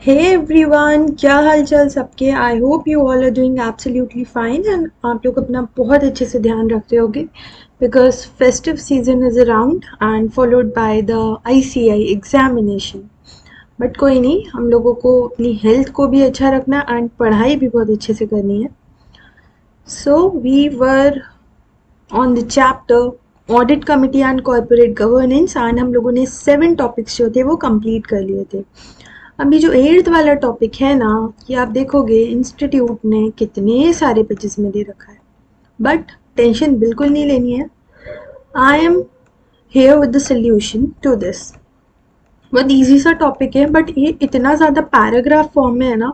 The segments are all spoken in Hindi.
हे एवरीवन, क्या हाल चाल सबके। I hope you all are doing absolutely fine and आप लोग अपना बहुत अच्छे से ध्यान रखते होगे because festive season is around and followed by the ICAI examination. But कोई नहीं, हम लोगों को अपनी हेल्थ को भी अच्छा रखना एंड पढ़ाई भी बहुत अच्छे से करनी है। So we were on the chapter audit committee and corporate governance and हम लोगों ने 7 टॉपिक्स जो थे वो कंप्लीट कर लिए थे। अभी जो 8th वाला टॉपिक है ना, ये आप देखोगे इंस्टीट्यूट ने कितने सारे पेजेस में दे रखा है, बट टेंशन बिल्कुल नहीं लेनी है। I am here with the solution to this. बहुत ईजी सा टॉपिक है बट ये इतना ज़्यादा पैराग्राफ फॉर्म में है ना,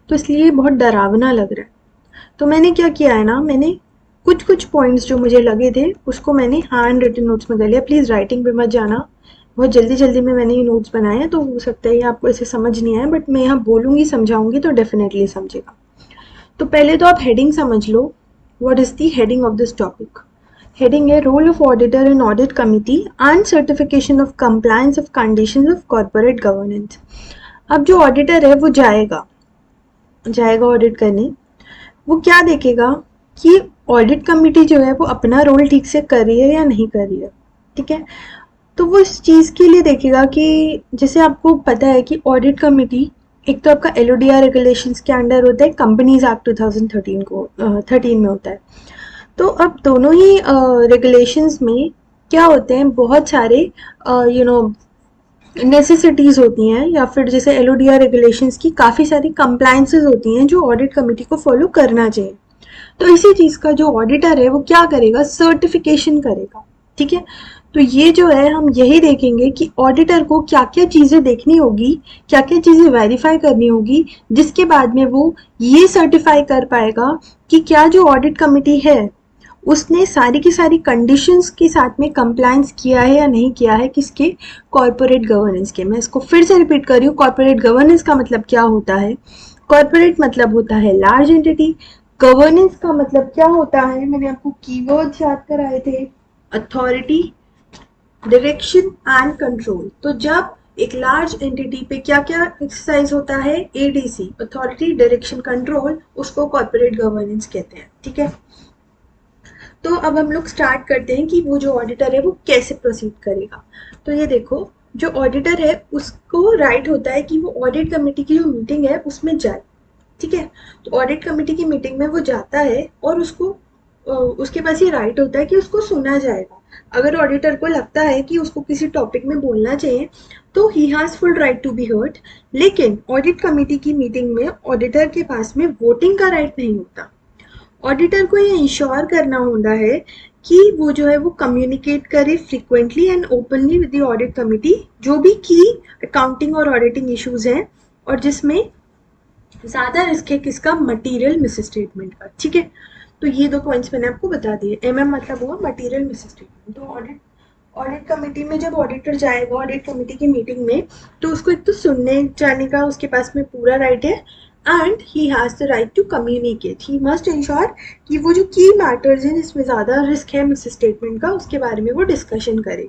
तो इसलिए बहुत डरावना लग रहा है। तो मैंने क्या किया है ना, मैंने कुछ कुछ पॉइंट्स जो मुझे लगे थे उसको मैंने हैंड रिटन नोट्स में कर लिया। प्लीज़ राइटिंग पे मत जाना, बहुत जल्दी जल्दी में मैंने ये नोट्स बनाए हैं, तो हो सकता है ये आपको ऐसे समझ नहीं आए, बट मैं यहाँ बोलूँगी समझाऊंगी तो डेफिनेटली समझेगा। तो पहले तो आप हेडिंग समझ लो। What is the heading of this topic? Heading है role of auditor in audit committee and certification of compliance of conditions of corporate governance. अब जो ऑडिटर है वो जाएगा जाएगा ऑडिट करने। वो क्या देखेगा कि ऑडिट कमिटी जो है वो अपना रोल ठीक से कर रही है या नहीं कर रही है। ठीक है, तो वो इस चीज़ के लिए देखेगा कि जैसे आपको पता है कि ऑडिट कमिटी एक तो आपका एलओडीआर रेगुलेशंस के अंडर होता है, कंपनीज एक्ट 2013 को 13 में होता है। तो अब दोनों ही रेगुलेशंस में क्या होते हैं, बहुत सारे यू नो नेसेसिटीज़ होती हैं, या फिर जैसे एलओडीआर रेगुलेशंस की काफ़ी सारी कंप्लायंसेस होती हैं जो ऑडिट कमिटी को फॉलो करना चाहिए। तो इसी चीज़ का जो ऑडिटर है वो क्या करेगा, सर्टिफिकेशन करेगा। ठीक है, तो ये जो है हम यही देखेंगे कि ऑडिटर को क्या क्या चीज़ें देखनी होगी, क्या क्या चीज़ें वेरीफाई करनी होगी, जिसके बाद में वो ये सर्टिफाई कर पाएगा कि क्या जो ऑडिट कमिटी है उसने सारी की सारी कंडीशंस के साथ में कंप्लायंस किया है या नहीं किया है, किसके, कॉर्पोरेट गवर्नेंस के। मैं इसको फिर से रिपीट कर रही हूँ, कॉर्पोरेट गवर्नेंस का मतलब क्या होता है। कॉर्पोरेट मतलब होता है लार्ज एंटिटी। गवर्नेंस का मतलब क्या होता है, मैंने आपको कीवर्ड्स याद कराए थे, अथॉरिटी, डायरेक्शन एंड कंट्रोल। तो जब एक लार्ज एंटिटी पे क्या क्या एक्सरसाइज होता है, एडीसी, अथॉरिटी, डायरेक्शन, कंट्रोल, उसको कॉर्पोरेट गवर्नेंस कहते हैं। ठीक है, तो अब हम लोग स्टार्ट करते हैं कि वो जो ऑडिटर है वो कैसे प्रोसीड करेगा। तो ये देखो, जो ऑडिटर है उसको राइट होता है कि वो ऑडिट कमेटी की जो मीटिंग है उसमें जाए। ठीक है, तो ऑडिट कमेटी की मीटिंग में वो जाता है और उसको उसके पास ये राइट होता है कि उसको सुना जाएगा। अगर ऑडिटर को लगता है कि उसको किसी टॉपिक में बोलना चाहिए तो he has full right to be heard. लेकिन ऑडिट कमेटी की मीटिंग में ऑडिटर के पास में वोटिंग का राइट नहीं होता। ऑडिटर को ये इंश्योर करना होता है कि वो जो है वो कम्युनिकेट करे frequently and openly with the audit committee, जो भी की अकाउंटिंग और ऑडिटिंग इश्यूज हैं और जिसमें ज़्यादा रिस्क है किसका, मटीरियल मिस स्टेटमेंट का। ठीक है, तो ये 2 पॉइंट्स मैंने आपको बता दिए। मतलब हुआ मटीरियल मिस स्टेटमेंट। तो ऑडिट ऑडिट कमेटी में जब ऑडिटर जाएगा ऑडिट कमेटी की मीटिंग में, तो उसको एक तो सुनने जाने का उसके पास में पूरा राइट है and he has the right to communicate. He must ensure कि वो जो की मैटर्स हैं जिसमें ज़्यादा रिस्क है मिस स्टेटमेंट का, उसके बारे में वो डिस्कशन करे।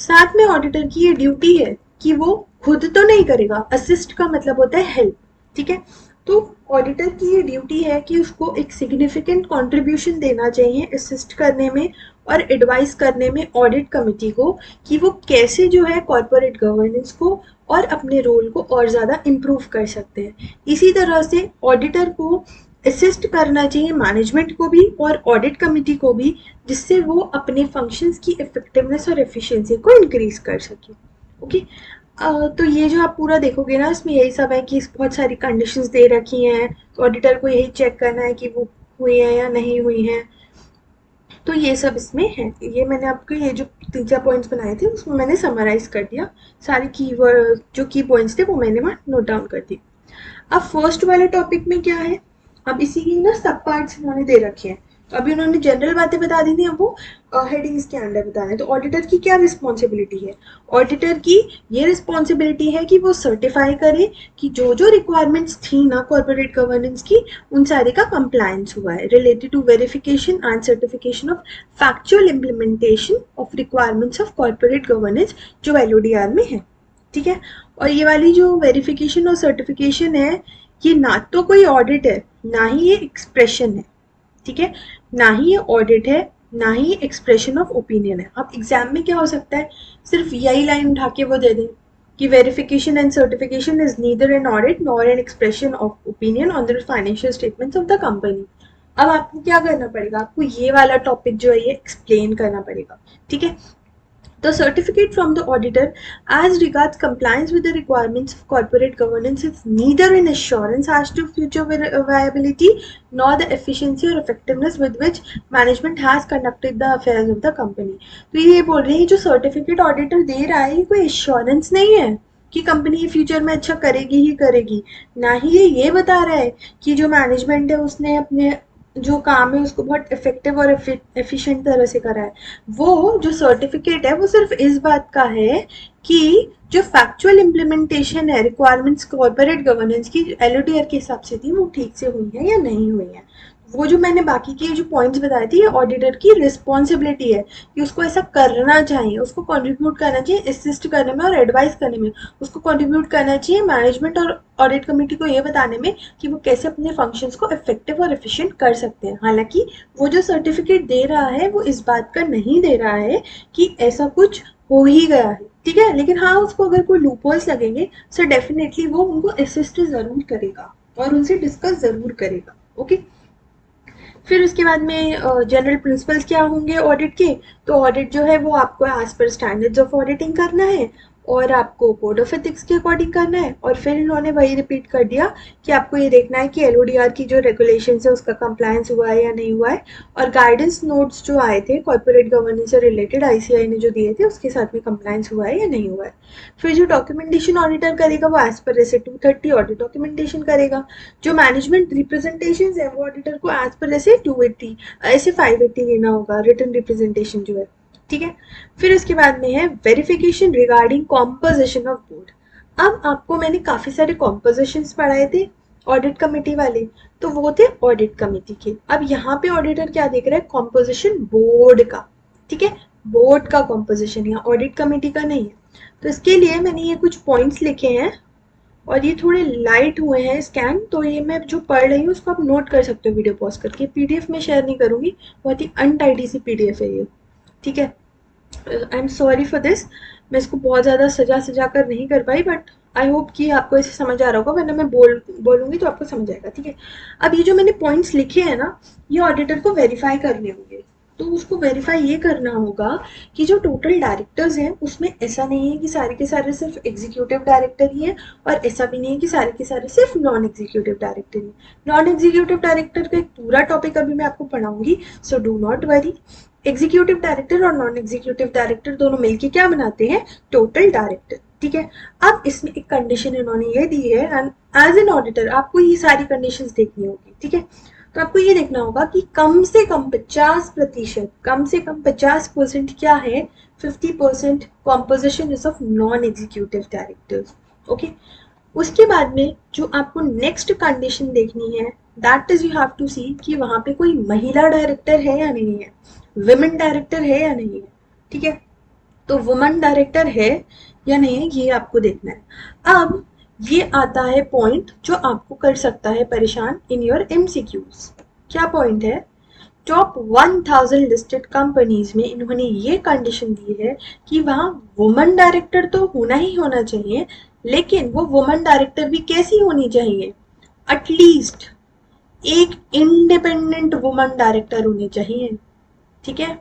साथ में ऑडिटर की ये ड्यूटी है कि वो खुद तो नहीं करेगा, असिस्ट का मतलब होता है हेल्प। ठीक है, तो ऑडिटर की ये ड्यूटी है कि उसको एक सिग्निफिकेंट कंट्रीब्यूशन देना चाहिए असिस्ट करने में और एडवाइस करने में ऑडिट कमिटी को कि वो कैसे जो है कॉर्पोरेट गवर्नेंस को और अपने रोल को और ज़्यादा इम्प्रूव कर सकते हैं। इसी तरह से ऑडिटर को असिस्ट करना चाहिए मैनेजमेंट को भी और ऑडिट कमिटी को भी, जिससे वो अपने फंक्शंस की इफेक्टिवनेस और एफिशिएंसी को इंक्रीज कर सके। ओके, तो ये जो आप पूरा देखोगे ना, इसमें यही सब है कि बहुत सारी कंडीशंस दे रखी हैं, तो ऑडिटर को यही चेक करना है कि वो हुई हैं या नहीं हुई हैं। तो ये सब इसमें है। ये मैंने आपको ये जो 3-4 पॉइंट्स बनाए थे उसमें मैंने समराइज कर दिया। सारे कीवर्ड जो की पॉइंट्स थे वो मैंने वहाँ नोट डाउन कर दिए। अब फर्स्ट वाले टॉपिक में क्या है, अब इसी की ना सब पार्ट्स इन्होंने दे रखे हैं। तो अभी उन्होंने जनरल बातें बता दी थी, अब वो हेडिंग्स के अंडर बता रहे हैं। तो ऑडिटर की क्या रिस्पॉन्सिबिलिटी है, ऑडिटर की ये रिस्पॉन्सिबिलिटी है कि वो सर्टिफाई करे कि जो जो रिक्वायरमेंट्स थी ना कॉर्पोरेट गवर्नेंस की, उन सारे का कंप्लायंस हुआ है related to verification and certification of factual implementation of requirements of corporate governance जो एलओडीआर में है। ठीक है। और ये वाली जो वेरिफिकेशन और सर्टिफिकेशन है, ये ना तो कोई ऑडिट है, ना ही ये एक्सप्रेशन है, ठीक है। ना ही ये ऑडिट है, ना ही एक्सप्रेशन ऑफ ओपिनियन है। अब एग्जाम में क्या हो सकता है, सिर्फ यही लाइन उठा के वो दे दें कि verification and certification is neither an audit nor an expression of opinion on the financial statements of the company. अब आपको क्या करना पड़ेगा, आपको ये वाला टॉपिक जो है ये एक्सप्लेन करना पड़ेगा, ठीक है। The certificate from the auditor as regards compliance with the requirements of corporate governance is neither an assurance as to future viability nor the efficiency or effectiveness with which management has conducted the affairs of the company। तो ये बोल रहे हैं जो सर्टिफिकेट ऑडिटर दे रहा है ये कोई एश्योरेंस नहीं है कि कंपनी फ्यूचर में अच्छा करेगी ही करेगी, ना ही ये बता रहा है कि जो मैनेजमेंट है उसने अपने जो काम है उसको बहुत इफेक्टिव और एफिशिएंट तरह से करा है। वो जो सर्टिफिकेट है वो सिर्फ इस बात का है कि जो फैक्चुअल इम्प्लीमेंटेशन है रिक्वायरमेंट्स कॉर्पोरेट गवर्नेंस की एलओडीआर के हिसाब से थी वो ठीक से हुई है या नहीं हुई है। वो जो मैंने बाकी के जो पॉइंट्स बताए थे ये ऑडिटर की रिस्पॉन्सिबिलिटी है कि उसको ऐसा करना चाहिए, उसको कंट्रीब्यूट करना चाहिए असिस्ट करने में और एडवाइस करने में, उसको कंट्रीब्यूट करना चाहिए मैनेजमेंट और ऑडिट कमेटी को ये बताने में कि वो कैसे अपने फंक्शंस को इफेक्टिव और एफिशिएंट कर सकते हैं। हालांकि वो जो सर्टिफिकेट दे रहा है वो इस बात का नहीं दे रहा है कि ऐसा कुछ हो ही गया है, ठीक है। लेकिन हाँ उसको अगर कोई लूपहोल्स लगेंगे सो डेफिनेटली वो उनको असिस्ट जरूर करेगा और उनसे डिस्कस जरूर करेगा, ओके। फिर उसके बाद में जनरल प्रिंसिपल्स क्या होंगे ऑडिट के, तो ऑडिट जो है वो आपको as per standards of auditing करना है और आपको कोड ऑफ एथिक्स के अकॉर्डिंग करना है। और फिर इन्होंने वही रिपीट कर दिया कि आपको ये देखना है कि एलओडीआर की जो रेगुलेशंस है उसका कंप्लायंस हुआ है या नहीं हुआ है। और गाइडेंस नोट्स जो आए थे कॉर्पोरेट गवर्नेंस से रिलेटेड आईसीआई ने जो दिए थे उसके साथ में कंप्लायंस हुआ है या नहीं हुआ है। फिर जो डॉक्यूमेंटेशन ऑडिटर करेगा वो एज पर ऐसे 230 ऑडिट डॉक्यूमेंटेशन करेगा। जो मैनेजमेंट रिप्रेजेंटेशन है वो ऑडिटर को एज पर ऐसे 280 ऐसे 580 लेना होगा रिटर्न रिप्रेजेंटेशन जो है, ठीक है। फिर उसके बाद में है verification regarding composition of board. अब आपको मैंने काफी सारे कॉम्पोजिशन पढ़ाए थे ऑडिट कमेटी वाले, तो वो थे ऑडिट कमेटी के। अब यहाँ पे ऑडिटर क्या देख रहा है, कॉम्पोजिशन बोर्ड का, ठीक है। बोर्ड का कॉम्पोजिशन, यहाँ ऑडिट कमेटी का नहीं है। तो इसके लिए मैंने ये कुछ पॉइंट्स लिखे हैं और ये थोड़े लाइट हुए हैं स्कैन, तो ये मैं जो पढ़ रही हूँ उसको आप नोट कर सकते हो वीडियो पॉज करके। पीडीएफ में शेयर नहीं करूंगी, बहुत ही अनटाइडी सी पीडीएफ है ये, ठीक है। I am sorry for this, मैं इसको बहुत ज़्यादा सजा कर नहीं कर पाई, बट आई होप कि आपको इसे समझ आ रहा होगा, वरना मैं बोलूँगी तो आपको समझ आएगा, ठीक है। अब ये जो मैंने पॉइंट्स लिखे हैं ना ये ऑडिटर को वेरीफाई करने होंगे। तो उसको वेरीफाई ये करना होगा कि जो टोटल डायरेक्टर्स हैं उसमें ऐसा नहीं है कि सारे के सारे सिर्फ एग्जीक्यूटिव डायरेक्टर ही है और ऐसा भी नहीं है कि सारे के सारे सिर्फ नॉन एग्जीक्यूटिव डायरेक्टर ही। नॉन एग्जीक्यूटिव डायरेक्टर का एक पूरा टॉपिक अभी मैं आपको पढ़ाऊंगी, so do not worry. Executive director और नॉन एग्जीक्यूटिव डायरेक्टर दोनों मिलके क्या बनाते हैं, टोटल डायरेक्टर, ठीक है। अब इसमें एक कंडीशन इन्होंने ये दी है एंड एज एन ऑडिटर आपको ये सारी कंडीशंस देखनी होगी, ठीक है। तो आपको ये देखना होगा कि कम से कम 50%, कम से कम 50% क्या है, 50% composition is of non executive directors, okay. उसके बाद में जो आपको नेक्स्ट कंडीशन देखनी है that is you have to see कि वहां पे कोई महिला डायरेक्टर है या नहीं है, विमेन डायरेक्टर है या नहीं है, ठीक है। तो वुमन डायरेक्टर है या नहीं है ये आपको देखना है। अब ये आता है पॉइंट जो आपको कर सकता है परेशान इन योर एमसीक्यूज। क्या पॉइंट है, टॉप 1000 लिस्टेड कंपनीज में इन्होंने ये कंडीशन दी है कि वहाँ वुमन डायरेक्टर तो होना ही होना चाहिए, लेकिन वो वुमन डायरेक्टर भी कैसी होनी चाहिए, एटलीस्ट एक इंडिपेंडेंट वुमन डायरेक्टर होनी चाहिए, ठीक है।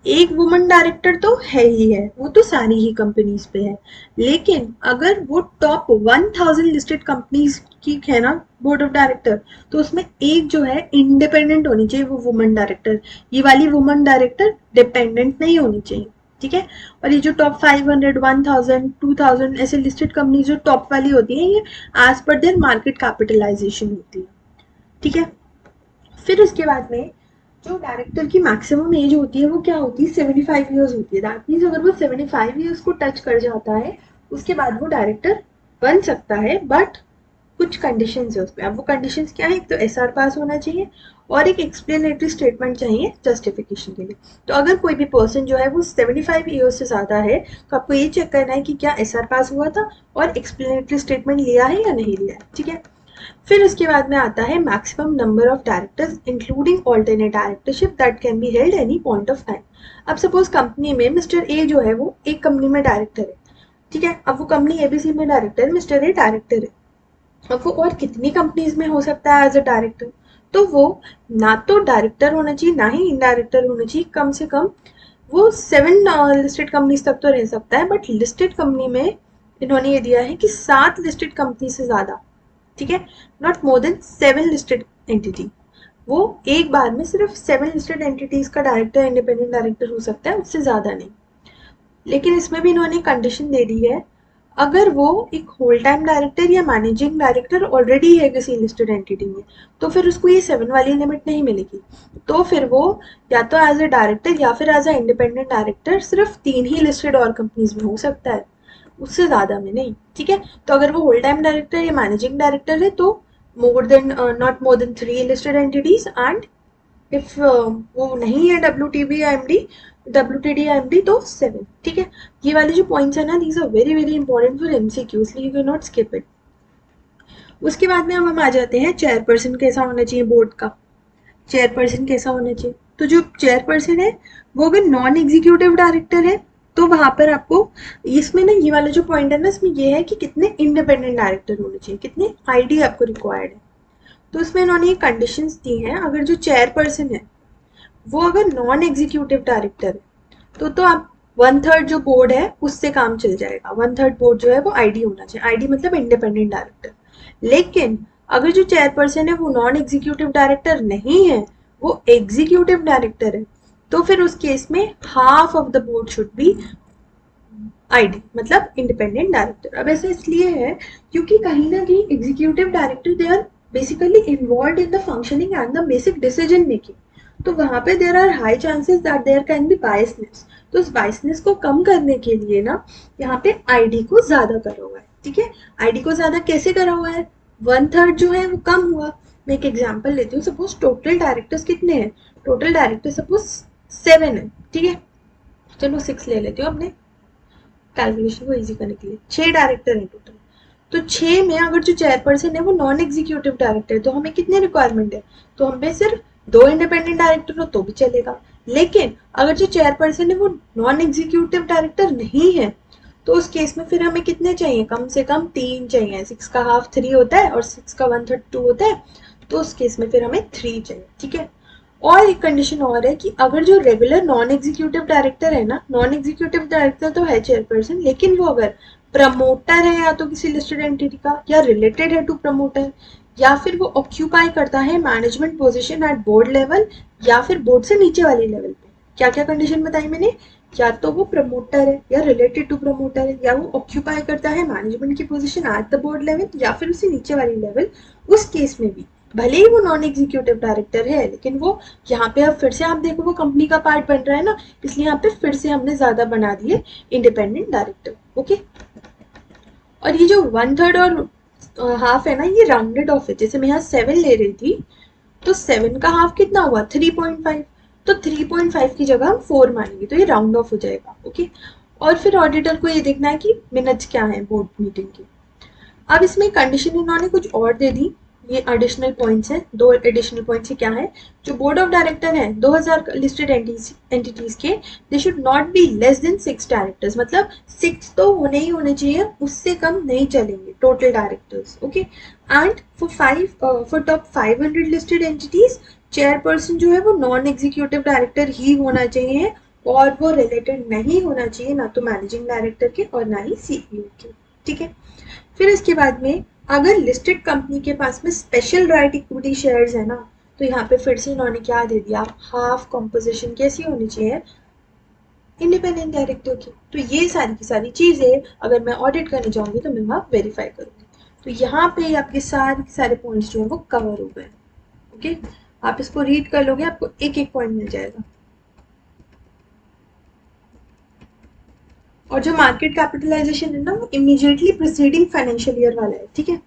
एक वुमन डायरेक्टर तो है ही है, वो तो सारी ही कंपनीज पे है, लेकिन अगर वो टॉप 1000 लिस्टेड कंपनीज की है ना बोर्ड ऑफ डायरेक्टर, तो उसमें एक जो है इंडिपेंडेंट होनी चाहिए वो वुमन डायरेक्टर। ये वाली वुमन डायरेक्टर डिपेंडेंट नहीं होनी चाहिए, ठीक है। और ये जो टॉप 500, 1000, 2000 ऐसे लिस्टेड कंपनी जो टॉप वाली होती है ये as per their market capitalisation होती है, ठीक है। फिर उसके बाद में जो डायरेक्टर की मैक्सिमम एज होती है वो क्या होती है, 75 ईयर्स होती है। दैट मीन्स अगर वो 75 ईयर्स को टच कर जाता है उसके बाद वो डायरेक्टर बन सकता है, बट कुछ कंडीशंस है उसमें। अब वो कंडीशंस क्या है, एक तो एसआर पास होना चाहिए और एक एक्सप्लेनेटरी स्टेटमेंट चाहिए जस्टिफिकेशन के लिए। तो अगर कोई भी पर्सन जो है वो 75 ईयर्स से ज़्यादा है तो आपको ये चेक करना है कि क्या एसआर पास हुआ था और एक्सप्लेनेटरी स्टेटमेंट लिया है या नहीं लिया है, ठीक है। फिर उसके बाद में आता है maximum number of directors including alternate directorship that can be held any point of time. अब सपोज कंपनी में मिस्टर ए जो है वो एक कंपनी में डायरेक्टर है, ठीक है। अब वो कंपनी एबीसी में डायरेक्टर है, मिस्टर ए डायरेक्टर है। अब वो और कितनी कंपनीज में हो सकता है एज अ डायरेक्टर, तो वो ना तो डायरेक्टर होना चाहिए ना ही इनडायरेक्टर होना चाहिए, कम से कम वो 7 लिस्टेड कंपनीज तक तो रह सकता है। बट लिस्टेड कंपनी में इन्होंने ये दिया है कि 7 लिस्टेड कंपनी से ज़्यादा, ठीक है, not more then 7 listed entity. वो एक बार में सिर्फ 7 लिस्टेड एंटिटीज का डायरेक्टर इंडिपेंडेंट डायरेक्टर हो सकता है, उससे ज़्यादा नहीं। लेकिन इसमें भी इन्होंने कंडीशन दे दी है, अगर वो एक होल टाइम डायरेक्टर या मैनेजिंग डायरेक्टर ऑलरेडी है किसी लिस्टेड एंटिटी में तो फिर उसको ये 7 वाली लिमिट नहीं मिलेगी। तो फिर वो या तो एज अ डायरेक्टर या फिर एज अ इंडिपेंडेंट डायरेक्टर सिर्फ 3 ही लिस्टेड और कंपनीज में हो सकता है, उससे ज़्यादा में नहीं, ठीक है। तो अगर वो होल टाइम डायरेक्टर या मैनेजिंग डायरेक्टर है तो more than not more than 3 listed entities, and if वो नहीं है W T D M D तो 7, ठीक है। ये वाले जो पॉइंट्स है ना, these are very very important for MCQ, इसलिए you can not skip it. उसके बाद में हम आ जाते हैं चेयरपर्सन कैसा होना चाहिए बोर्ड का। चेयरपर्सन कैसा होना चाहिए, तो जो चेयरपर्सन है वो अगर नॉन एग्जीक्यूटिव डायरेक्टर है तो वहां पर आपको इसमें ना ये वाला जो पॉइंट है ना, इसमें ये है कि कितने इंडिपेंडेंट डायरेक्टर होने चाहिए, कितने आईडी आपको रिक्वायर्ड है। तो इसमें इन्होंने ये कंडीशंस दी हैं, अगर जो चेयरपर्सन है वो अगर नॉन एग्जीक्यूटिव डायरेक्टर है तो आप 1/3 जो बोर्ड है उससे काम चल जाएगा। 1/3 बोर्ड जो है वो आईडी होना चाहिए, आईडी मतलब इंडिपेंडेंट डायरेक्टर। लेकिन अगर जो चेयरपर्सन है वो नॉन एग्जीक्यूटिव डायरेक्टर नहीं है, वो एग्जीक्यूटिव डायरेक्टर है, तो फिर उस केस में half of the board should be ID मतलब इंडिपेंडेंट डायरेक्टर। अब ऐसा इसलिए है क्योंकि कहीं ना कहीं executive director they are basically involve in the functioning and the basic decision making. तो वहां पे there are high chances that there can be biasness. तो इस बायसनेस को कम करने के लिए ना यहाँ पे आईडी को ज्यादा करा हुआ है, ठीक है। आईडी को ज्यादा कैसे करा हुआ है, 1/3 जो है वो कम हुआ। मैं एक एग्जाम्पल लेती हूँ, सपोज टोटल डायरेक्टर्स कितने हैं, टोटल डायरेक्टर सपोज 7 है, ठीक है। चलो 6 ले लेती हूँ अपने कैलकुलेशन को इजी करने के लिए। 6 डायरेक्टर हैं टोटल, तो 6 में अगर जो चेयरपर्सन है वो नॉन एग्जीक्यूटिव डायरेक्टर है तो हमें कितने रिक्वायरमेंट है, तो हमें सिर्फ 2 इंडिपेंडेंट डायरेक्टर हो तो भी चलेगा। लेकिन अगर जो चेयरपर्सन है वो नॉन एग्जीक्यूटिव डायरेक्टर नहीं है तो उस केस में फिर हमें कितने चाहिए, कम से कम 3 चाहिए। 6 का हाफ 3 होता है और 6 का 1/3 2 होता है, तो उस केस में फिर हमें 3 चाहिए, ठीक है। और एक कंडीशन और है कि अगर जो रेगुलर नॉन एग्जीक्यूटिव डायरेक्टर है ना, नॉन एग्जीक्यूटिव डायरेक्टर तो है चेयरपर्सन, लेकिन वो अगर प्रमोटर है या तो किसी लिस्टेड एंटिटी का या रिलेटेड है टू प्रमोटर, या फिर वो ऑक्यूपाई करता है management position at board level या फिर बोर्ड से नीचे वाले लेवल पे। क्या क्या कंडीशन बताई मैंने, या तो वो प्रमोटर है या रिलेटेड टू प्रमोटर है या वो ऑक्यूपाई करता है मैनेजमेंट की position at the board level या फिर उससे नीचे वाली लेवल। उस केस में भी भले ही वो नॉन एग्जीक्यूटिव डायरेक्टर है लेकिन वो यहाँ पे अब फिर से आप देखो वो कंपनी का पार्ट बन रहा है ना, इसलिए यहाँ पे फिर से हमने ज्यादा बना दिए इंडिपेंडेंट डायरेक्टर, ओके। और ये जो 1/3 और हाफ है ना, ये राउंडेड ऑफ है। जैसे मैं यहाँ 7 ले रही थी तो 7 का हाफ कितना हुआ 3.5, तो 3.5 की जगह हम 4 मानेंगे तो ये राउंड ऑफ हो जाएगा, ओके। और फिर ऑडिटर को ये देखना है कि मिनट्स क्या है बोर्ड मीटिंग की। अब इसमें कंडीशन इन्होंने कुछ और दे दी, ये एडिशनल पॉइंट्स हैं, 2 एडिशनल पॉइंट्स क्या है, जो बोर्ड ऑफ डायरेक्टर है 2000 लिस्टेड एंटिटीज के, they should not be less than 6 directors, मतलब 6 तो होने ही होने चाहिए, उससे कम नहीं चलेंगे total directors, okay. And for top 500 listed entities chairperson जो है वो नॉन एग्जीक्यूटिव डायरेक्टर ही होना चाहिए और वो रिलेटेड नहीं होना चाहिए ना तो मैनेजिंग डायरेक्टर के और ना ही सीईओ के, ठीक है। फिर इसके बाद में अगर लिस्टेड कंपनी के पास में स्पेशल राइट इक्विटी शेयर्स है ना, तो यहाँ पे फिर से इन्होंने क्या दे दिया, हाफ कॉम्पोजिशन कैसी होनी चाहिए इंडिपेंडेंट डायरेक्टर की। तो ये सारी की सारी चीजें अगर मैं ऑडिट करने जाऊंगी तो मैं वहाँ वेरीफाई करूंगी। तो यहाँ पे आपके सारे पॉइंट्स जो है वो कवर हो गए, ओके। आप इसको रीड कर लोगे, आपको एक एक पॉइंट मिल जाएगा। और जो मार्केट कैपिटलाइजेशन है ना वो इमीडिएटली प्रीसीडिंग फाइनेंशियल ईयर वाला है, ठीक है।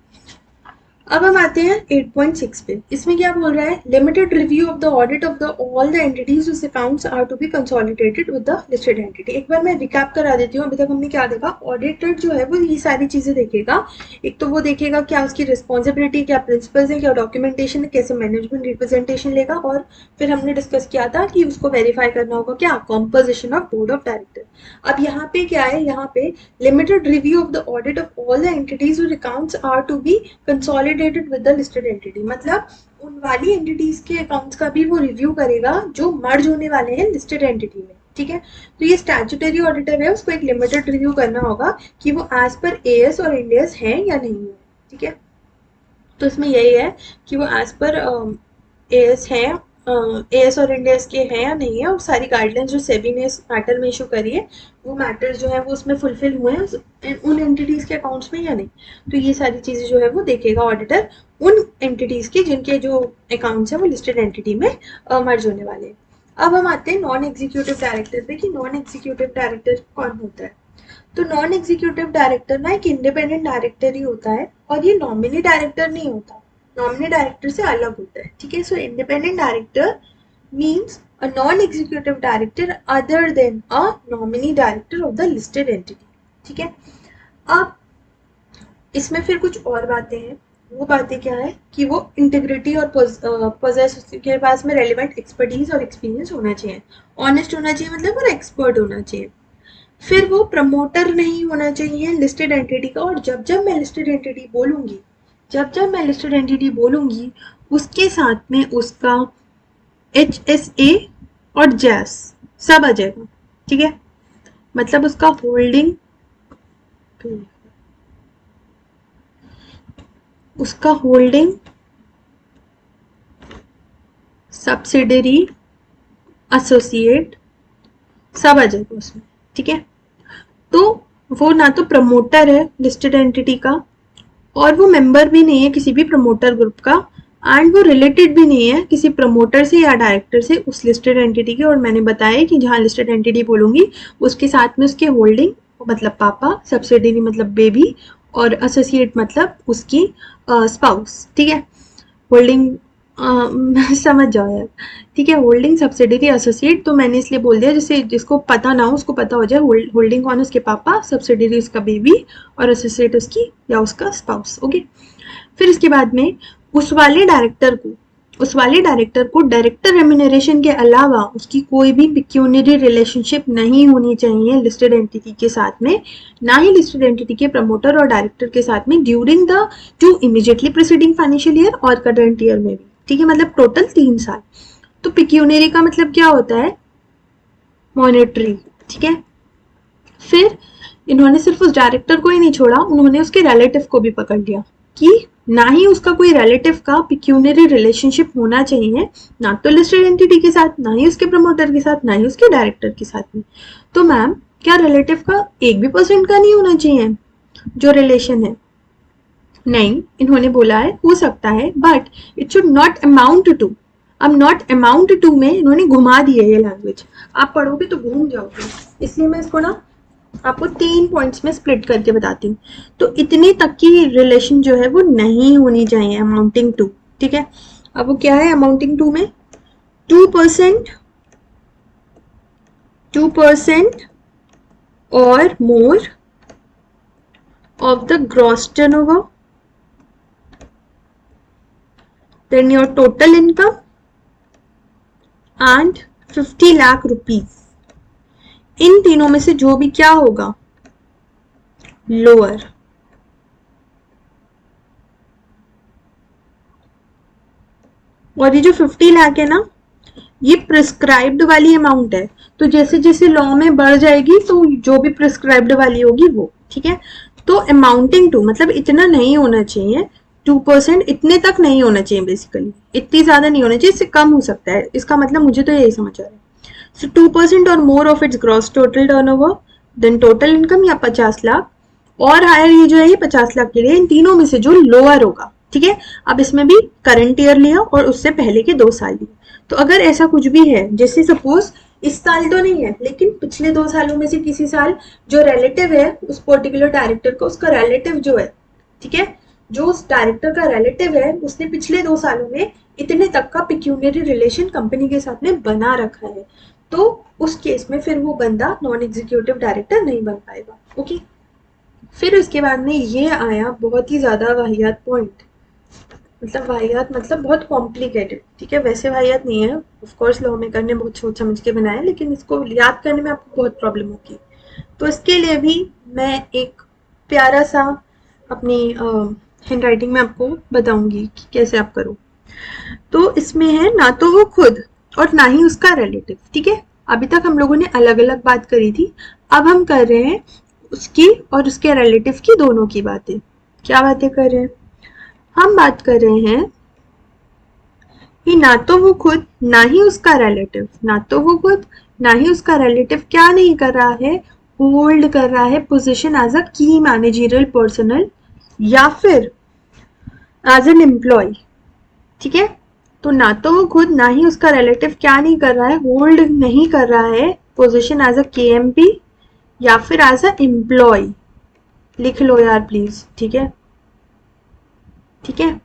अब हम आते हैं 8.6 पे। इसमें क्या बोल रहा है, limited review of the audit of the all the entities whose accounts are to be consolidated with the listed entity. एक बार मैं रिकैप करा देती हूँ। अभी तक हमने क्या देखा, ऑडिटर जो है वो ये सारी चीजें देखेगा। एक तो वो देखेगा क्या उसकी रिस्पॉन्सिबिलिटी, क्या प्रिंसिपल्स है, क्या डॉक्यूमेंटेशन है, कैसे मैनेजमेंट रिप्रेजेंटेशन लेगा, और फिर हमने डिस्कस किया था कि उसको वेरीफाई करना होगा क्या, composition of board of director. अब यहाँ पे क्या है, यहाँ पे limited review of the audit of all the entities और accounts are to be consolidated with the listed entity. मतलब उन वाली एंटिटीज के अकाउंट्स का भी वो रिव्यू करेगा जो मर्ज होने वाले हैं लिस्टेड एंटिटी में। ठीक है, तो ये स्टैट्यूटरी ऑडिटर है, उसको एक लिमिटेड रिव्यू करना होगा कि वो एज पर एएस और इंडियस है या नहीं है। ठीक है, तो इसमें यही है कि वो एज पर एएस है, एएस और इंडियस के हैं या नहीं है, और सारी गाइडलाइंस जो सेबी ने इस मैटर में इशू करी है वो मैटर्स जो है वो उसमें फुलफिल हुए हैं उन एंटिटीज के अकाउंट्स में या नहीं। तो ये सारी चीजें जो है वो देखेगा ऑडिटर उन एंटिटीज की जिनके जो अकाउंट्स हैं वो लिस्टेड एंटिटी में मर्ज होने वाले हैं। अब हम आते हैं नॉन एग्जीक्यूटिव डायरेक्टर पे कि नॉन एग्जीक्यूटिव डायरेक्टर कौन होता है। तो नॉन एग्जीक्यूटिव डायरेक्टर ना एक इंडिपेंडेंट डायरेक्टर ही होता है, और ये नॉमिनी डायरेक्टर नहीं होता, नॉमिनी डायरेक्टर से अलग होता है। ठीक है, सो independent director means a non executive director other than a nominee director of the listed entity. ठीक है, अब इसमें फिर कुछ और बातें हैं। वो बातें क्या है कि वो इंटीग्रिटी और पोजेस के पास में रेलिवेंट एक्सपर्टीज और एक्सपीरियंस होना चाहिए, ऑनेस्ट होना चाहिए मतलब, और एक्सपर्ट होना चाहिए। फिर वो प्रमोटर नहीं होना चाहिए लिस्टेड एंटिटी का, और जब जब मैं लिस्टेड एंटिटी बोलूंगी, जब जब मैं लिस्टेड एंटिटी बोलूंगी उसके साथ में उसका HSA और जैस सब आ जाएगा। ठीक है, मतलब उसका होल्डिंग, उसका होल्डिंग सब्सिडरी एसोसिएट सब आ जाएगा उसमें। ठीक है, तो वो ना तो प्रमोटर है लिस्टेड एंटिटी का, और वो मेंबर भी नहीं है किसी भी प्रमोटर ग्रुप का, एंड वो रिलेटेड भी नहीं है किसी प्रमोटर से या डायरेक्टर से उस लिस्टेड एंटिटी के। और मैंने बताया कि जहाँ लिस्टेड एंटिटी बोलूंगी उसके साथ में उसके होल्डिंग मतलब पापा, सब्सिडरी मतलब बेबी, और एसोसिएट मतलब उसकी स्पाउस। ठीक है, होल्डिंग समझ जाओ यार। ठीक है, होल्डिंग सब्सिडरी एसोसिएट तो मैंने इसलिए बोल दिया जिससे जिसको पता ना हो उसको पता हो जाए। होल्डिंग कौन, उसके पापा, सब्सिडरी उसका बेबी, और एसोसिएट उसकी या उसका स्पाउस। ओके, फिर इसके बाद में उस वाले डायरेक्टर को, उस वाले डायरेक्टर को डायरेक्टर रेम्यूनरेशन के अलावा उसकी कोई भी पिक्यूनरी रिलेशनशिप नहीं होनी चाहिए लिस्टेड एंटिटी के साथ में, ना ही लिस्टेड एंटिटी के प्रमोटर और डायरेक्टर के साथ में during the two immediately preceding financial year और करंट ईयर में भी। ठीक है, मतलब टोटल 3 साल। तो पिक्यूनरी का मतलब क्या होता है, मॉनेटरी। ठीक है, फिर इन्होंने सिर्फ उस डायरेक्टर को ही नहीं छोड़ा, उन्होंने उसके रिलेटिव को भी पकड़ लिया कि ना ही उसका कोई रिलेटिव का पिक्यूनरी रिलेशनशिप होना चाहिए, ना तो लिस्टेड एंटिटी के साथ, ना ही उसके प्रमोटर के साथ, ना ही उसके डायरेक्टर के साथ में। तो मैम क्या रिलेटिव का 1% का नहीं होना चाहिए जो रिलेशन है? नहीं, इन्होंने बोला है हो सकता है but it should not amount to. अब नॉट अमाउंट टू में इन्होंने घुमा दी है ये लैंग्वेज, आप पढ़ोगे तो घूम जाओगे, इसलिए मैं इसको ना आपको 3 पॉइंट्स में स्प्लिट करके बताती हूँ। तो इतनी तक की रिलेशन जो है वो नहीं होनी चाहिए अमाउंटिंग टू। ठीक है, अब वो क्या है अमाउंटिंग टू में, 2%, 2% और मोर of the gross turnover, then your total income and 50 lakh rupees. इन तीनों में से जो भी क्या होगा, लोअर। और ये जो 50 लाख है ना, ये प्रिस्क्राइब्ड वाली अमाउंट है, तो जैसे जैसे लॉ में बढ़ जाएगी तो जो भी प्रिस्क्राइब्ड वाली होगी वो। ठीक है, तो अमाउंटिंग टू मतलब इतना नहीं होना चाहिए, 2% इतने तक नहीं होना चाहिए, बेसिकली इतनी ज्यादा नहीं होना चाहिए, इससे कम हो सकता है, इसका मतलब मुझे तो यही समझ आ रहा है। सो 2% और more of its gross total turnover, then total income या 50 लाख, और हायर ये जो है ये 50 लाख के लिए, इन तीनों में से जो लोअर होगा। ठीक है, अब इसमें भी करंट ईयर लिया और उससे पहले के 2 साल लिए। तो अगर ऐसा कुछ भी है, जैसे सपोज इस साल तो नहीं है लेकिन पिछले 2 सालों में से किसी साल जो रिलेटिव है उस पर्टिकुलर डायरेक्टर का, उसका रिलेटिव जो है, ठीक है, जो उस डायरेक्टर का रिलेटिव है उसने पिछले 2 सालों में इतने तक का पिक्यूनियरी रिलेशन कंपनी के साथ में बना रखा है, तो उस केस में फिर वो बंदा नॉन एग्जीक्यूटिव डायरेक्टर नहीं बन पाएगा। ओके, फिर उसके बाद में ये आया बहुत ही ज्यादा वाहियात पॉइंट, मतलब वाहियात मतलब बहुत कॉम्प्लिकेटेड, ठीक है, वैसे वाहियात नहीं है, ऑफ कोर्स लॉ मेकर ने बहुत सोच समझ के बनाया है, लेकिन इसको याद करने में आपको बहुत प्रॉब्लम होगी। तो इसके लिए भी मैं एक प्यारा सा अपनी हैंड राइटिंग में आपको बताऊंगी कि कैसे आप करो। तो इसमें है ना तो वो खुद और ना ही उसका रिलेटिव, ठीक है। अभी तक हम लोगों ने अलग अलग बात करी थी, अब हम कर रहे हैं उसकी और उसके रिलेटिव की दोनों की बातें। क्या बातें कर रहे हैं? हम बात कर रहे हैं कि ना तो वो खुद ना ही उसका रिलेटिव, ना तो वो खुद ना ही उसका रिलेटिव क्या नहीं कर रहा है, होल्ड कर रहा है पोजीशन एज अ की मैनेजरियल पर्सनल या फिर एज एन एम्प्लॉय, ठीक है। तो ना तो वो खुद ना ही उसका रिलेटिव क्या नहीं कर रहा है, होल्ड नहीं कर रहा है पोजीशन एज अ केएमपी या फिर एज अ एम्प्लॉय। लिख लो यार प्लीज, ठीक है, ठीक है।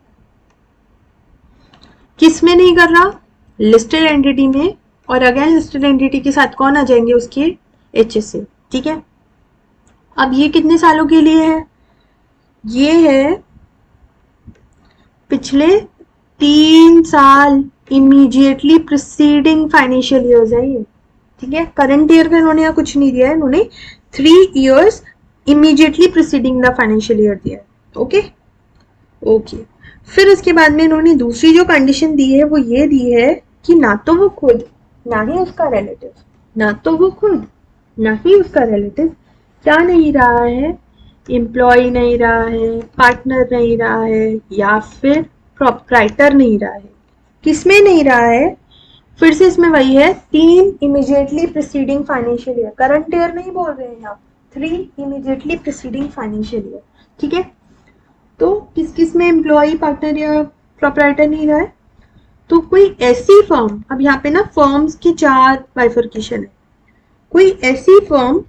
किस में नहीं कर रहा? लिस्टेड एंटिटी में, और अगेन लिस्टेड एंटिटी के साथ कौन आ जाएंगे उसके? एचएसए, ठीक है। अब ये कितने सालों के लिए है? ये है पिछले 3 साल, इमीडिएटली प्रिसीडिंग फाइनेंशियल ईयर्स है ये, ठीक है। करंट ईयर का इन्होंने यहाँ कुछ नहीं दिया है, इन्होंने 3 years immediately preceding the financial year दिया है। Okay, okay. फिर उसके बाद में इन्होंने दूसरी जो कंडीशन दी है वो ये दी है कि ना तो वो खुद ना ही उसका रिलेटिव, ना तो वो खुद ना ही उसका रिलेटिव क्या नहीं रहा है, एम्प्लॉय नहीं रहा है, पार्टनर नहीं रहा है, या फिर प्रोप्राइटर नहीं रहा है। किसमें नहीं रहा है? फिर से इसमें वही है, 3 immediately preceding financial year, current year नहीं बोल रहे हैं आप, 3 इमीडिएटली प्रिसीडिंग फाइनेंशियल ईयर, ठीक है। तो किस किस में एम्प्लॉय, पार्टनर या प्रोप्राइटर नहीं रहा है? तो कोई ऐसी फर्म, अब यहाँ पे ना फर्म्स की 4 बाइफर्केशन है, कोई ऐसी फर्म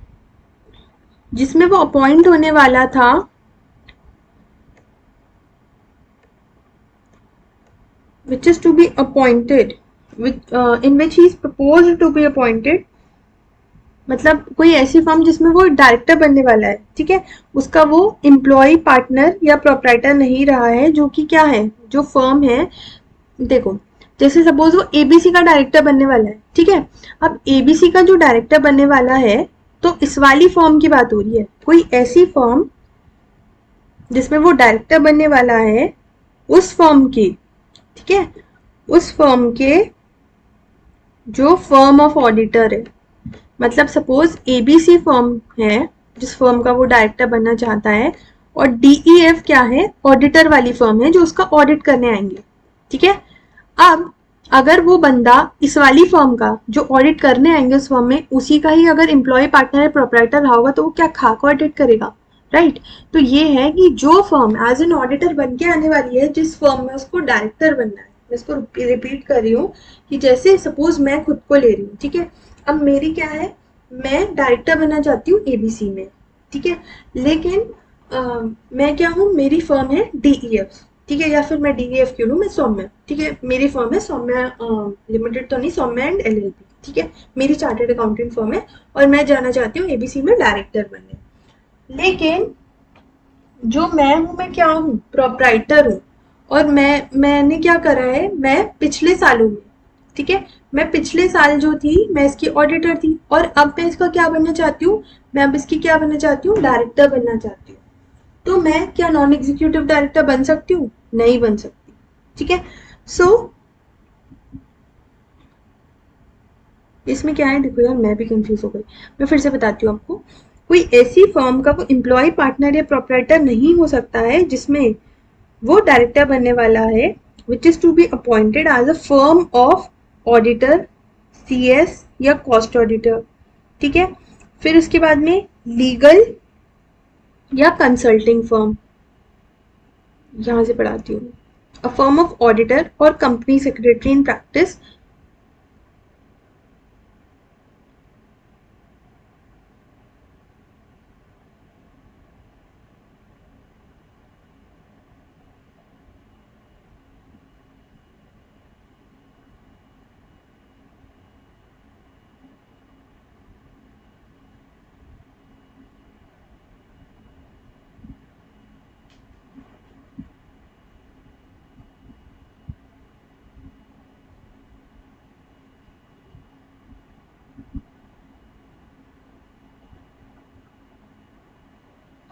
जिसमें वो अपॉइंट होने वाला था, which is to be appointed, in which he is proposed to be appointed, मतलब कोई ऐसी फर्म जिसमें वो डायरेक्टर बनने वाला है, ठीक है, उसका वो एम्प्लॉय, पार्टनर या प्रोप्राइटर नहीं रहा है, जो कि क्या है, जो फर्म है, देखो, जैसे सपोज वो एबीसी का डायरेक्टर बनने वाला है, ठीक है। अब एबीसी का जो डायरेक्टर बनने वाला है, तो इस वाली फर्म की बात हो रही है, कोई ऐसी फर्म जिसमें वो डायरेक्टर बनने वाला है, उस फर्म की, ठीक है, उस फर्म के जो फर्म ऑफ ऑडिटर है, मतलब सपोज एबीसी फर्म है जिस फर्म का वो डायरेक्टर बनना चाहता है, और डीईएफ क्या है, ऑडिटर वाली फर्म है जो उसका ऑडिट करने आएंगे, ठीक है। अब अगर वो बंदा इस वाली फर्म का जो ऑडिट करने आएंगे उस फर्म में, उसी का ही अगर एम्प्लॉय, पार्टनर या प्रोप्राइटर रहा होगा, तो वो क्या खा को ऑडिट करेगा, राइट। तो ये है कि जो फर्म एज एन ऑडिटर बन के आने वाली है, जिस फर्म में उसको डायरेक्टर बनना है, मैं इसको रिपीट कर रही हूँ कि जैसे सपोज मैं खुद को ले रही हूँ, ठीक है, अब मेरी क्या है, मैं डायरेक्टर बनना चाहती हूँ एबीसी में, ठीक है, लेकिन मैं क्या हूँ, मेरी फर्म है डीईएफ, ठीक है, या फिर मैं डीईएफ क्यों लूँ, मैं सौम्या, ठीक है, मेरी फर्म है सौम्या लिमिटेड, तो नहीं, सौम्या एंड एलएलपी, ठीक है, मेरी चार्टर्ड अकाउंटेंट फर्म है, और मैं जाना चाहती हूँ एबीसी में डायरेक्टर बनने। लेकिन जो मैं हूँ, मैं क्या हूँ, प्रोप्राइटर हूँ, और मैंने क्या करा है, मैं पिछले सालों में, ठीक है, मैं पिछले साल जो थी मैं इसकी ऑडिटर थी, और अब मैं इसका क्या बनना चाहती हूँ, मैं अब इसकी क्या बनना चाहती हूँ, डायरेक्टर बनना चाहती हूँ। तो मैं क्या नॉन एग्जीक्यूटिव डायरेक्टर बन सकती हूँ? नहीं बन सकती, ठीक है। सो इसमें क्या है, देखो यार मैं भी कंफ्यूज हो गई, मैं फिर से बताती हूँ आपको। कोई ऐसी फर्म का वो एम्प्लॉय, पार्टनर या प्रोप्राइटर नहीं हो सकता है जिसमें वो डायरेक्टर बनने वाला है, which is to be appointed as a firm of auditor, CS या कॉस्ट ऑडिटर, ठीक है। फिर उसके बाद में लीगल या कंसल्टिंग फर्म, यहां से पढ़ाती हूँ, अ फर्म ऑफ ऑडिटर और कंपनी सेक्रेटरी इन प्रैक्टिस,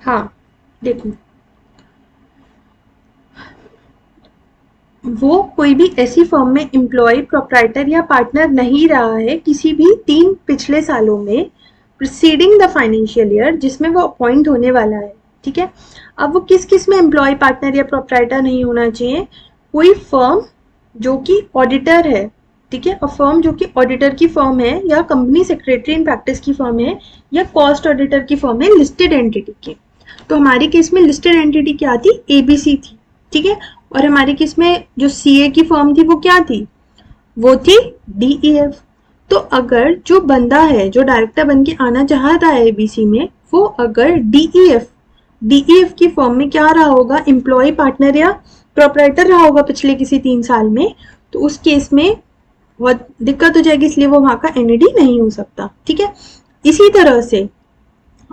हाँ देखो, वो कोई भी ऐसी फर्म में एम्प्लॉय, प्रोप्राइटर या पार्टनर नहीं रहा है किसी भी 3 पिछले सालों में प्रीसीडिंग द फाइनेंशियल ईयर जिसमें वो अपॉइंट होने वाला है, ठीक है। अब वो किस किस में एम्प्लॉय, पार्टनर या प्रोप्राइटर नहीं होना चाहिए? कोई फर्म जो कि ऑडिटर है, ठीक है, और फर्म जो कि ऑडिटर की फर्म है या कंपनी सेक्रेटरी इन प्रैक्टिस की फर्म है या कॉस्ट ऑडिटर की फर्म है लिस्टेड एंटिटी की। तो हमारे केस में लिस्टेड एंटिटी क्या थी? एबीसी थी, ठीक है। और हमारे केस में जो सीए की फर्म थी वो क्या थी? वो थी डीईएफ। तो अगर जो बंदा है जो डायरेक्टर बन के आना चाहता है एबीसी में, वो अगर डीईएफ की फर्म में क्या रहा होगा? एम्प्लॉय, पार्टनर या प्रोपराइटर रहा होगा पिछले किसी 3 साल में, तो उस केस में बहुत दिक्कत हो जाएगी, इसलिए वो वहां का एनईडी नहीं हो सकता, ठीक है। इसी तरह से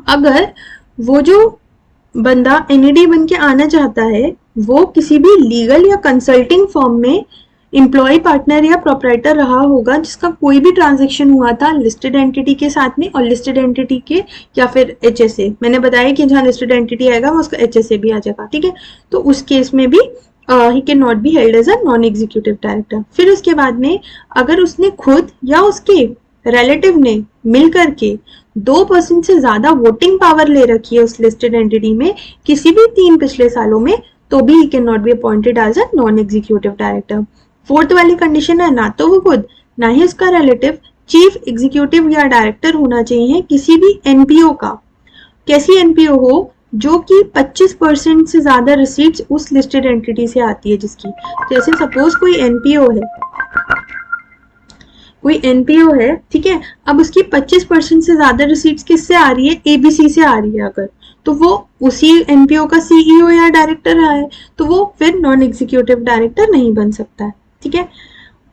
अगर वो जो बंदा एनईडी बन के आना चाहता है वो किसी भी लीगल या कंसल्टिंग फर्म में एम्प्लॉय, पार्टनर या प्रोपराइटर रहा होगा जिसका कोई भी ट्रांजेक्शन हुआ था लिस्टेड एंटिटी के साथ में, और लिस्टेड एंटिटी के या फिर एचएसए, मैंने बताया कि जहाँ लिस्टेड एंटिटी आएगा वो उसका एचएसए भी आ जाएगा, ठीक है। तो उस केस में भी he can not be held as a non executive director. फिर उसके बाद में अगर उसने खुद या उसके रिलेटिव ने मिल करके 2% से ज्यादा वोटिंग पावर ले रखी है उस लिस्टेड एंटिटी में किसी भी 3 पिछले सालों में, तो भी he can not be appointed as a non executive director. Fourth वाली कंडीशन है, ना तो वो खुद ना ही उसका रिलेटिव चीफ एग्जीक्यूटिव या डायरेक्टर होना चाहिए किसी भी एनपीओ का। कैसी एनपीओ हो? जो कि 25% से ज्यादा रिसीट्स उस लिस्टेड एंटिटी से आती है जिसकी, जैसे सपोज कोई एनपीओ है, ठीक है। अब उसकी 25% से ज्यादा रिसीट्स किससे आ रही है? एबीसी से आ रही है अगर, तो वो उसी एनपीओ का सीईओ या डायरेक्टर रहा है, तो वो फिर नॉन एग्जीक्यूटिव डायरेक्टर नहीं बन सकता है, ठीक है।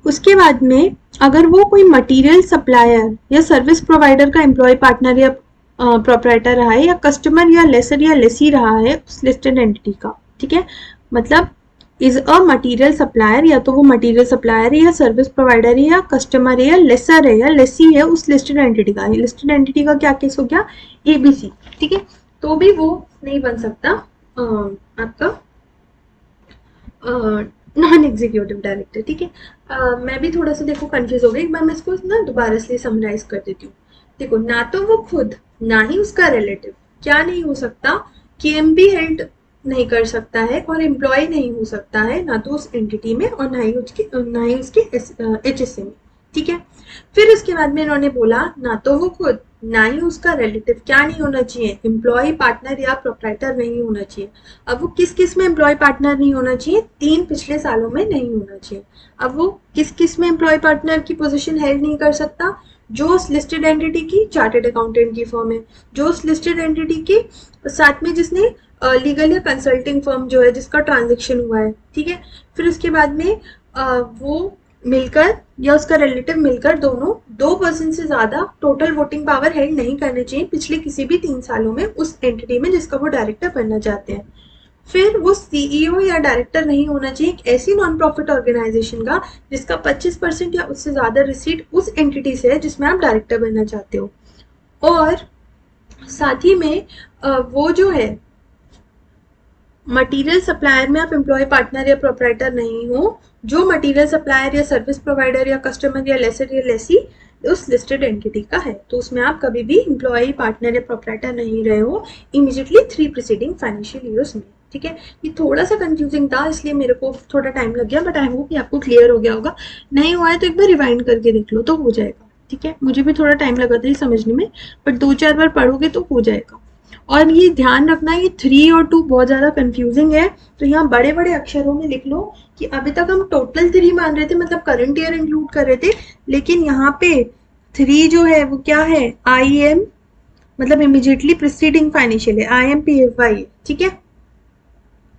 उसके बाद में अगर वो कोई मटेरियल सप्लायर या सर्विस प्रोवाइडर का एम्प्लॉय, पार्टनर या प्रोपराइटर रहा है, या कस्टमर या लेसर या लेसी रहा है उस लिस्टेड एंटिटी का, ठीक है। मतलब इज अ मटेरियल सप्लायर, या तो वो मटेरियल सप्लायर है या सर्विस प्रोवाइडर है या कस्टमर है या लेसर है या लेसी है उस लिस्टेड एंटिटी का। लिस्टेड एंटिटी का क्या केस हो गया? एबीसी, ठीक है। तो भी वो नहीं बन सकता आपका नॉन एग्जीक्यूटिव डायरेक्टर, ठीक है। मैं भी थोड़ा सा देखो कंफ्यूज हो गई, एक बार मैं इसको ना दोबारा से समराइज कर देती हूँ। देखो, ना तो वो खुद ना ही उसका रिलेटिव क्या नहीं हो सकता? केएमपी हेल्ड नहीं कर सकता है और एम्प्लॉय नहीं हो सकता है, ना तो उस एंटिटी में और ना ही उसके एचएसए में, ठीक है। फिर उसके बाद में इन्होंने बोला ना तो वो खुद ना ही उसका रिलेटिव क्या नहीं होना चाहिए? एम्प्लॉय, पार्टनर या प्रोपराइटर नहीं होना चाहिए। अब वो किस किस में एम्प्लॉय, पार्टनर नहीं होना चाहिए? 3 पिछले सालों में नहीं होना चाहिए। अब वो किस किस में एम्प्लॉय, पार्टनर की पोजीशन हेल्ड नहीं कर सकता? जो उस लिस्टेड एंटिटी की चार्टेड अकाउंटेंट की फर्म है, जो उस लिस्टेड एंटिटी के साथ में जिसने लीगल या कंसल्टिंग फर्म जो है जिसका ट्रांजेक्शन हुआ है, ठीक है। फिर उसके बाद में वो मिलकर या उसका रिलेटिव मिलकर दोनों 2% से ज्यादा टोटल वोटिंग पावर हेल्ड नहीं करने चाहिए पिछले किसी भी 3 सालों में उस एंटिटी में जिसका वो डायरेक्टर बनना चाहते हैं। फिर वो सीईओ या डायरेक्टर नहीं होना चाहिए एक ऐसी नॉन प्रॉफिट ऑर्गेनाइजेशन का जिसका 25% या उससे ज्यादा रिसीट उस एंटिटी से है जिसमें आप डायरेक्टर बनना चाहते हो। और साथ ही में वो जो है मटेरियल सप्लायर में आप एम्प्लॉय, पार्टनर या प्रोपराइटर नहीं हो, जो मटेरियल सप्लायर या सर्विस प्रोवाइडर या कस्टमर या लेसर या लेसी उस लिस्टेड एंटिटी का है, तो उसमें आप कभी भी एम्प्लॉय, पार्टनर या प्रोपराइटर नहीं रहे हो इमीडिएटली 3 प्रीसीडिंग फाइनेंशियल ईयर्स में, ठीक है। ये थोड़ा सा कंफ्यूजिंग था इसलिए मेरे को थोड़ा टाइम लग गया, बट आई होप कि आपको क्लियर हो गया होगा। नहीं हुआ है तो एक बार रिवाइंड करके देख लो तो हो जाएगा, ठीक है। मुझे भी थोड़ा टाइम लगा था ये समझने में, बट 2-4 बार पढ़ोगे तो हो जाएगा। और ये ध्यान रखना ये 3 और 2 बहुत ज्यादा कंफ्यूजिंग है, तो यहाँ बड़े बड़े अक्षरों में लिख लो कि अभी तक हम टोटल 3 मान रहे थे, मतलब करंट ईयर इंक्लूड कर रहे थे, लेकिन यहाँ पे 3 जो है वो क्या है? IM, मतलब इमीडिएटली प्रीसीडिंग फाइनेंशियल है, IMPFY, ठीक है।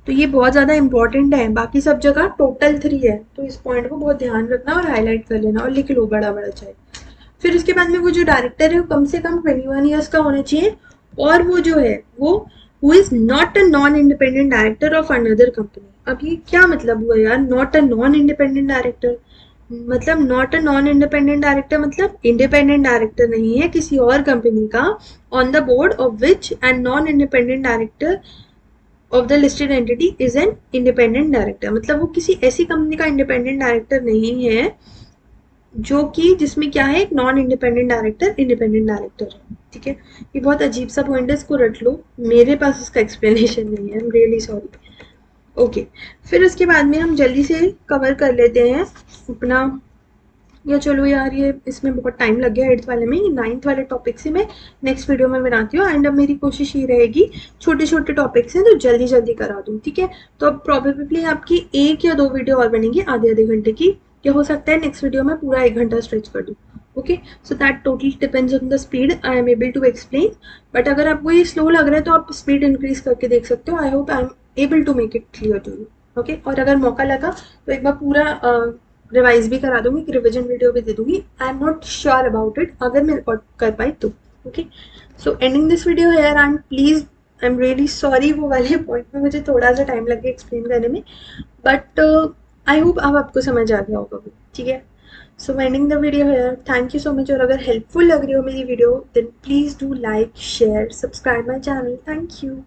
तो ये बहुत ज्यादा इंपॉर्टेंट है, बाकी सब जगह टोटल 3 है, तो इस पॉइंट को बहुत ध्यान रखना और हाईलाइट कर लेना और लिख लो बड़ा बड़ा चाहे। फिर उसके बाद में वो जो डायरेक्टर है वो कम से कम 21 ईयर्स का होना चाहिए, और वो जो है वो who is not a non independent director of another company. अब ये क्या मतलब हुआ यार, not a non independent director? मतलब not a non independent director मतलब इंडिपेंडेंट डायरेक्टर नहीं है किसी और कंपनी का, on the board of which and non independent director of the listed entity is an independent director. मतलब वो किसी ऐसी कंपनी का इंडिपेंडेंट डायरेक्टर नहीं है जो कि जिसमें क्या है, एक non independent director independent director है। ठीक है, ये बहुत अजीब सा पॉइंट है, इसको रट लो, मेरे पास इसका एक्सप्लेनेशन नहीं है, I am really sorry. Okay, फिर उसके बाद में हम जल्दी से कवर कर लेते हैं अपना, या चलो यार ये इसमें बहुत टाइम लग गया 8th वाले में, 9th वाले टॉपिक से मैं नेक्स्ट वीडियो में बनाती हूँ। एंड अब मेरी कोशिश ये रहेगी, छोटे छोटे टॉपिक्स हैं तो जल्दी जल्दी करा दूँ। ठीक है, तो अब प्रोबेबली आपकी 1 या 2 वीडियो और बनेंगी आधे आधे घंटे की, या हो सकता है नेक्स्ट वीडियो में पूरा 1 घंटा स्ट्रेच कर दूँ। Okay, so that totally depends on the speed I am able to explain. But अगर आपको ये स्लो लग रहा है तो आप स्पीड इंक्रीज करके देख सकते हो। I hope I am able to make it clear to you. Okay, और अगर मौका लगा तो एक बार पूरा रिवाइज भी करा दूंगी, रिविजन वीडियो भी दे दूंगी। I am not sure about it, अगर मैं रिकॉर्ड कर पाई तो। Okay, so ending this video hair, and please I am really sorry, वो वाले पॉइंट में मुझे थोड़ा सा टाइम लगे एक्सप्लेन करने में, बट आई होप अब आपको समझ आ गया होगा वो। ठीक है, so ending the video here, thank you so much. और अगर हेल्पफुल लग रही हो मेरी video then please do like share subscribe my channel. Thank you.